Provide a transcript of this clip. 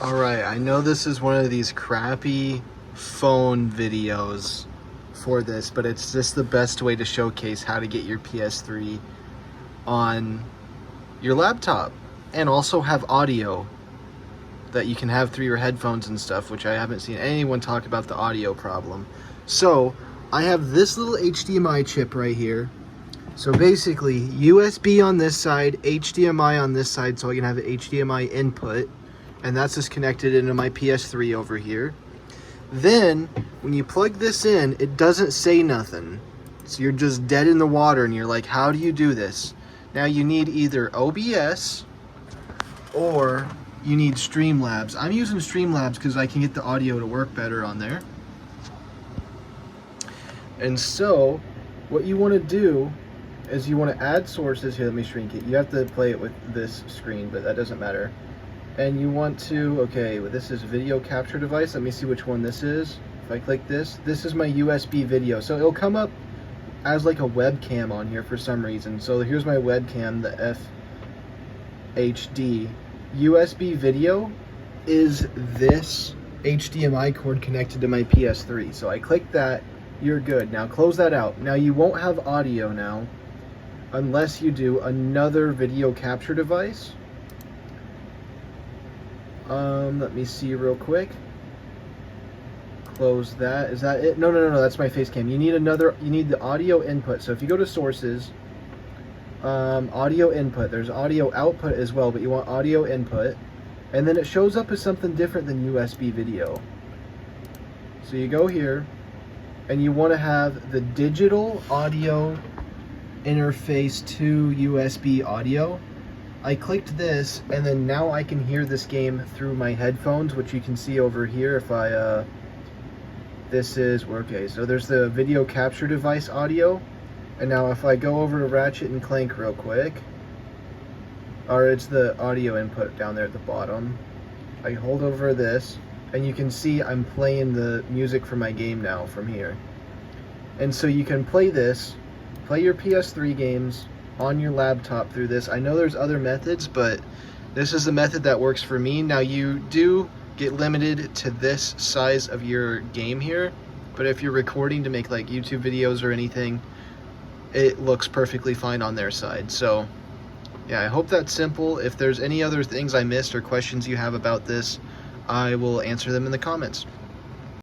Alright, I know this is one of these crappy phone videos for this, but it's just the best way to showcase how to get your PS3 on your laptop and also have audio that you can have through your headphones and stuff, which I haven't seen anyone talk about the audio problem. So I have this little HDMI chip right here. So basically USB on this side, HDMI on this side, so I can have an HDMI input, and that's just connected into my PS3 over here. Then when you plug this in, it doesn't say nothing. So you're just dead in the water and you're like, how do you do this? Now you need either OBS or you need Streamlabs. I'm using Streamlabs because I can get the audio to work better on there. And so what you want to do is you want to add sources. Here, let me shrink it. You have to play it with this screen, but that doesn't matter. And you want to, okay, well, this is video capture device. Let me see which one this is. If I click this is my USB video. So it'll come up as like a webcam on here for some reason. So here's my webcam, the FHD. USB video is this HDMI cord connected to my PS3. So I click that, you're good. Now close that out. Now you won't have audio now unless you do another video capture device. Let me see real quick. Close that. Is that it? No, that's my face cam. You need the audio input. So if you go to sources, audio input, there's audio output as well, but you want audio input, and then it shows up as something different than USB video. So you go here and you want to have the digital audio interface to USB audio. I clicked this, and then now I can hear this game through my headphones, which you can see over here. If I this is okay, so there's the video capture device audio. And now if I go over to Ratchet and Clank real quick, or it's the audio input down there at the bottom, I hold over this, and you can see I'm playing the music for my game now from here. And so you can play this, play your PS3 games on your laptop through this. I know there's other methods, but this is the method that works for me. Now you do get limited to this size of your game here, but if you're recording to make like YouTube videos or anything, it looks perfectly fine on their side. So yeah, I hope that's simple. If there's any other things I missed or questions you have about this, I will answer them in the comments.